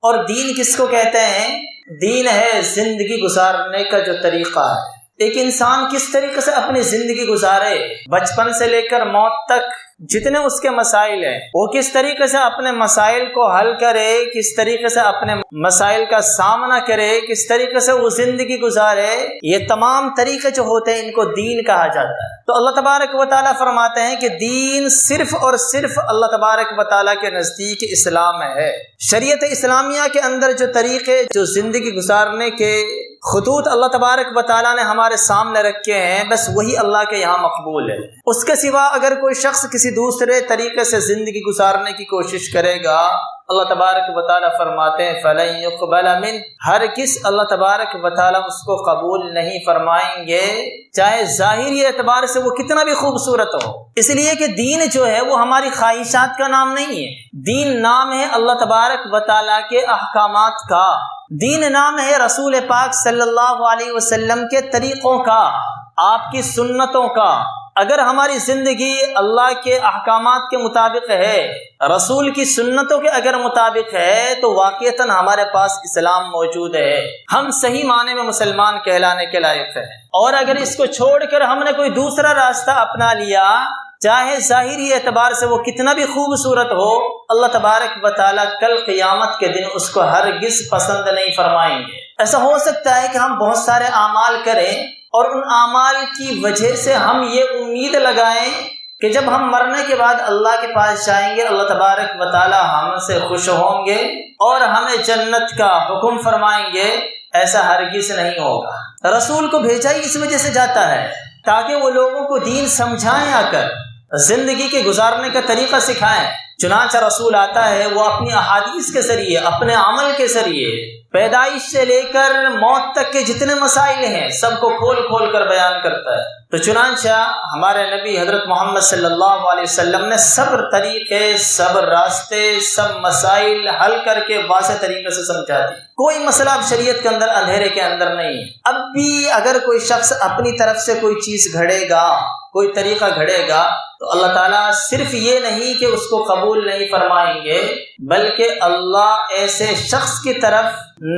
اور دین کس کو کہتے ہیں؟ دین ہے زندگی گزارنے کا جو طریقہ ہے۔ ایک انسان کس طریقے سے اپنی زندگی گزارے، بچپن سے لے کر موت تک جتنے اس کے مسائل ہیں، وہ کس طریقے سے اپنے مسائل کو حل کرے، کس طریقے سے اپنے مسائل کا سامنا کرے، کس طریقے سے وہ زندگی گزارے، یہ تمام طریقے جو ہوتے ہیں ان کو دین کہا جاتا ہے۔ تو اللہ تبارک و تعالیٰ فرماتے ہیں کہ دین صرف اور صرف اللہ تبارک و تعالیٰ کے نزدیک اسلام ہے۔ شریعت اسلامیہ کے اندر جو طریقے، جو زندگی گزارنے کے خطوط اللہ تبارک و تعالیٰ نے ہمارے سامنے رکھے ہیں، بس وہی اللہ کے یہاں مقبول ہے۔ اس کے سوا اگر کوئی شخص کسی دوسرے طریقے سے زندگی گزارنے کی کوشش کرے گا، اللہ تبارک و تعالیٰ فرماتے ہیں فَلَن يُقْبَلَ مِنْهُ، ہرگز اللہ تبارک و تعالیٰ اس کو قبول نہیں فرمائیں گے، چاہے ظاہری اعتبار سے وہ کتنا بھی خوبصورت ہو۔ اس لیے کہ دین جو ہے وہ ہماری خواہشات کا نام نہیں ہے، دین نام ہے اللہ تبارک و تعالیٰ کے احکامات کا، دین نام ہے رسول پاک صلی اللہ علیہ وسلم کے طریقوں کا، آپ کی سنتوں کا۔ اگر ہماری زندگی اللہ کے احکامات کے مطابق ہے، رسول کی سنتوں کے اگر مطابق ہے، تو واقعتاً ہمارے پاس اسلام موجود ہے، ہم صحیح معنی میں مسلمان کہلانے کے لائق ہیں۔ اور اگر اس کو چھوڑ کر ہم نے کوئی دوسرا راستہ اپنا لیا، چاہے ظاہری اعتبار سے وہ کتنا بھی خوبصورت ہو، اللہ تبارک و تعالیٰ کل قیامت کے دن اس کو ہرگز پسند نہیں فرمائیں گے۔ ایسا ہو سکتا ہے کہ ہم بہت سارے اعمال کریں اور ان اعمال کی وجہ سے ہم یہ امید لگائیں کہ جب ہم مرنے کے بعد اللہ کے پاس جائیں گے، اللہ تبارک و تعالیٰ ہم سے خوش ہوں گے اور ہمیں جنت کا حکم فرمائیں گے۔ ایسا ہرگز نہیں ہوگا۔ رسول کو بھیجا ہی اس وجہ سے جاتا ہے تاکہ وہ لوگوں کو دین سمجھائیں، آ کر زندگی کے گزارنے کا طریقہ سکھائیں۔ چنانچہ رسول آتا ہے، وہ اپنی احادیث کے ذریعے، اپنے عمل کے ذریعے پیدائش سے لے کر موت تک کے جتنے مسائل ہیں سب کو کھول کھول کر بیان کرتا ہے۔ تو چنانچہ ہمارے نبی حضرت محمد صلی اللہ علیہ وسلم نے صبر طریقے، صبر راستے، سب مسائل حل کر کے واضح طریقے سے سمجھا دی۔ کوئی مسئلہ اب شریعت کے اندر اندھیرے کے اندر نہیں ہے۔ اب بھی اگر کوئی شخص اپنی طرف سے کوئی چیز گھڑے گا، کوئی طریقہ گھڑے گا، تو اللہ تعالیٰ صرف یہ نہیں کہ اس کو قبول نہیں فرمائیں گے، بلکہ اللہ ایسے شخص کی طرف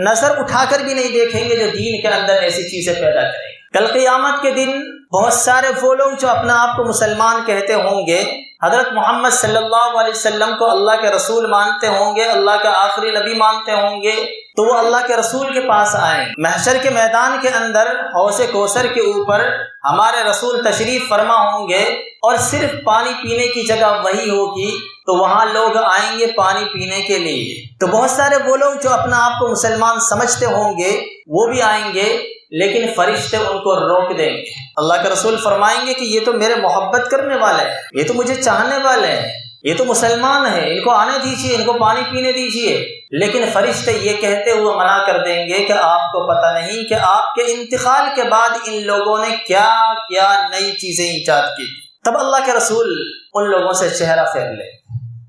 نظر اٹھا کر بھی نہیں دیکھیں گے جو دین کے اندر ایسی چیزیں پیدا کرے گا۔ کل قیامت کے دن بہت سارے وہ لوگ جو اپنا آپ کو مسلمان کہتے ہوں گے، حضرت محمد صلی اللہ علیہ وسلم کو اللہ کے رسول مانتے ہوں گے، اللہ کا آخری نبی مانتے ہوں گے، تو وہ اللہ کے رسول کے پاس آئیں۔ محشر کے میدان کے اندر حوض کوثر کے اوپر ہمارے رسول تشریف فرما ہوں گے، اور صرف پانی پینے کی جگہ وہی ہوگی، تو وہاں لوگ آئیں گے پانی پینے کے لیے۔ تو بہت سارے وہ لوگ جو اپنا آپ کو مسلمان سمجھتے ہوں گے وہ بھی آئیں گے، لیکن فرشتے ان کو روک دیں گے۔ اللہ کے رسول فرمائیں گے کہ یہ تو میرے محبت کرنے والے ہیں، یہ تو مجھے چاہنے والے ہیں، یہ تو مسلمان ہیں، ان کو آنے دیجیے، ان کو پانی پینے دیجیے۔ لیکن فرشتے یہ کہتے ہوئے منع کر دیں گے کہ آپ کو پتہ نہیں کہ آپ کے انتقال کے بعد ان لوگوں نے کیا کیا نئی چیزیں ایجاد کی۔ تب اللہ کے رسول ان لوگوں سے چہرہ پھیر لے۔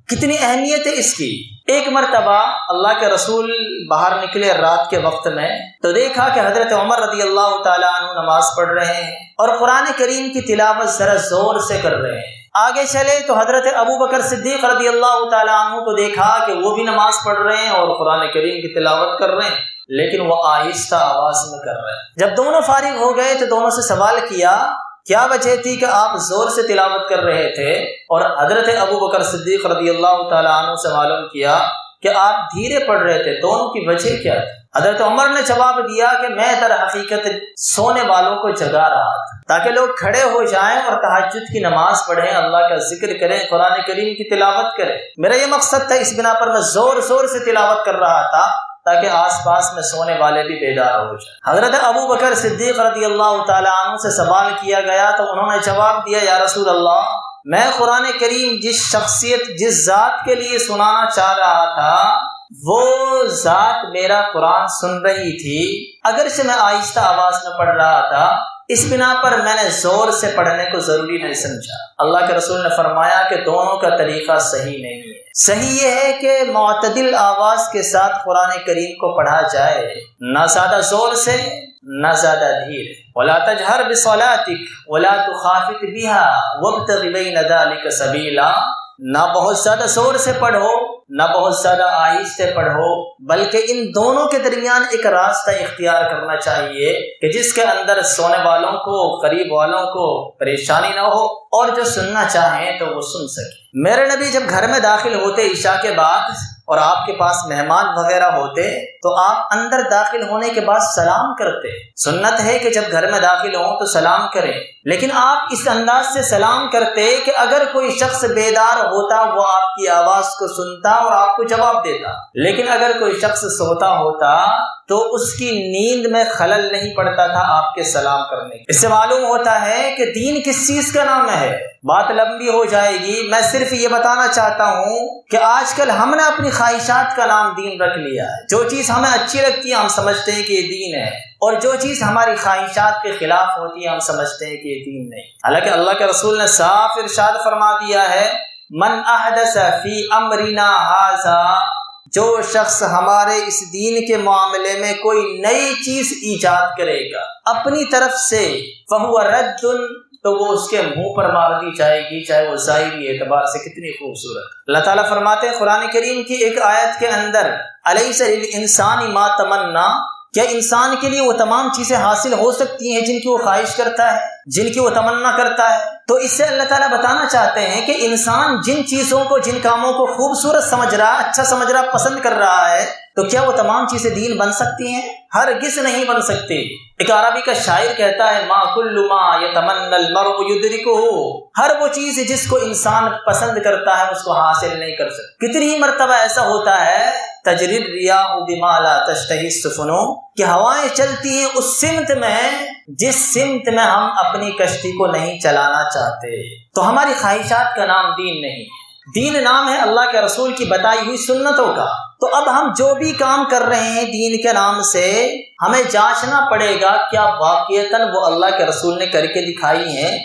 کتنی اہمیت ہے اس کی۔ ایک مرتبہ اللہ کے رسول باہر نکلے رات کے وقت میں، تو دیکھا کہ حضرت عمر رضی اللہ تعالیٰ عنہ نماز پڑھ رہے ہیں اور قرآن کریم کی تلاوت ذرا زور سے کر رہے ہیں۔ آگے چلے تو حضرت ابو بکر صدیق رضی اللہ تعالیٰ عنہ کو دیکھا کہ وہ بھی نماز پڑھ رہے ہیں اور قرآن کریم کی تلاوت کر رہے ہیں، لیکن وہ آہستہ آواز میں کر رہے ہیں۔ جب دونوں فارغ ہو گئے تو دونوں سے سوال کیا کیا وجہ تھی کہ آپ زور سے تلاوت کر رہے تھے، اور حضرت ابو بکر صدیق رضی اللہ تعالیٰ عنہ سے معلوم کیا کہ آپ دھیرے پڑھ رہے تھے، دونوں کی وجہ کیا تھی؟ حضرت عمر نے جواب دیا کہ میں در حقیقت سونے والوں کو جگا رہا تھا تاکہ لوگ کھڑے ہو جائیں اور تہجد کی نماز پڑھیں، اللہ کا ذکر کریں، قرآن کریم کی تلاوت کریں۔ میرا یہ مقصد تھا، اس بنا پر میں زور زور سے تلاوت کر رہا تھا تاکہ آس پاس میں سونے والے بھی بیدار ہو جائیں۔ حضرت ابو بکر صدیق رضی اللہ تعالیٰ عنہ سے سوال کیا گیا تو انہوں نے جواب دیا، یا رسول اللہ، میں قرآن کریم جس شخصیت، جس ذات کے لیے سنانا چاہ رہا تھا، وہ ذات میرا قرآن سن رہی تھی، اگرچہ میں آہستہ آواز میں پڑھ رہا تھا، اس بنا پر میں نے زور سے پڑھنے کو ضروری نہیں سمجھا۔ اللہ کے رسول نے فرمایا کہ دونوں کا طریقہ صحیح نہیں ہے۔ صحیح یہ ہے کہ معتدل آواز کے ساتھ قرآن کریم کو پڑھا جائے، نہ زیادہ زور سے نہ زیادہ دھیر۔ وَلَا تَجْهَرْ بِصَلَاتِكَ وَلَا تُخَافِتْ بِهَا وَابْتَغِ بَيْنَ ذَلِكَ سَبِيلًا، نہ بہت زیادہ زور سے پڑھو، نہ بہت زیادہ آہستہ پڑھو، بلکہ ان دونوں کے درمیان ایک راستہ اختیار کرنا چاہیے کہ جس کے اندر سونے والوں کو، قریب والوں کو پریشانی نہ ہو، اور جو سننا چاہیں تو وہ سن سکیں۔ میرے نبی جب گھر میں داخل ہوتے عشاء کے بعد اور آپ کے پاس مہمان وغیرہ ہوتے تو آپ اندر داخل ہونے کے بعد سلام کرتے۔ سنت ہے کہ جب گھر میں داخل ہوں تو سلام کریں، لیکن آپ اس انداز سے سلام کرتے کہ اگر کوئی شخص بیدار ہوتا وہ آپ کی آواز کو سنتا اور آپ کو جواب دیتا، لیکن اگر کوئی شخص سوتا ہوتا تو اس کی نیند میں خلل نہیں پڑتا تھا آپ کے سلام کرنے کے۔ اس سے معلوم ہوتا ہے کہ دین کس چیز کا نام ہے۔ بات لمبی ہو جائے گی، میں صرف یہ بتانا چاہتا ہوں کہ آج کل ہم نے اپنی خواہشات کا نام دین رکھ لیا ہے۔ جو چیز ہمیں اچھی لگتی ہے ہم سمجھتے ہیں کہ یہ دین ہے، اور جو چیز ہماری خواہشات کے خلاف ہوتی ہے ہم سمجھتے ہیں کہ یہ دین نہیں۔ حالانکہ اللہ کے رسول نے صاف ارشاد فرما دیا ہے، من احدث فی امرنا ھذا، جو شخص ہمارے اس دین کے معاملے میں کوئی نئی چیز ایجاد کرے گا اپنی طرف سے، فہو رد، تو وہ اس کے منہ پر مار دی جائے گی، چاہے وہ ظاہری اعتبار سے کتنی خوبصورت۔ اللہ تعالیٰ فرماتے ہیں قرآن کریم کی ایک آیت کے اندر، الیس للانسان ما تمنا، کیا انسان کے لیے وہ تمام چیزیں حاصل ہو سکتی ہیں جن کی وہ خواہش کرتا ہے، جن کی وہ تمنا کرتا ہے؟ تو اس سے اللہ تعالیٰ بتانا چاہتے ہیں کہ انسان جن چیزوں کو، جن کاموں کو خوبصورت سمجھ رہا، اچھا سمجھ رہا، پسند کر رہا ہے، تو کیا وہ تمام چیزیں دین بن سکتی ہیں؟ ہرگز نہیں بن سکتی۔ ایک عربی کا شاعر کہتا ہے، ما کل ما یتمنى المرء یدرکہ، ہر وہ چیز جس کو انسان پسند کرتا ہے اس کو حاصل نہیں کر سکتا۔ کتنی ہی مرتبہ ایسا ہوتا ہے، تجری الریاح بما لا تشتہی السفن، کہ ہوائیں چلتی ہیں اس سمت میں جس سمت میں ہم اپنی کشتی کو نہیں چلانا چاہتے۔ تو ہماری خواہشات کا نام دین نہیں، دین نام ہے اللہ کے رسول کی بتائی ہوئی سنتوں کا۔ تو اب ہم جو بھی کام کر رہے ہیں دین کے نام سے، ہمیں جانچنا پڑے گا کیا واقعتاً وہ اللہ کے رسول نے کر کے دکھائی ہیں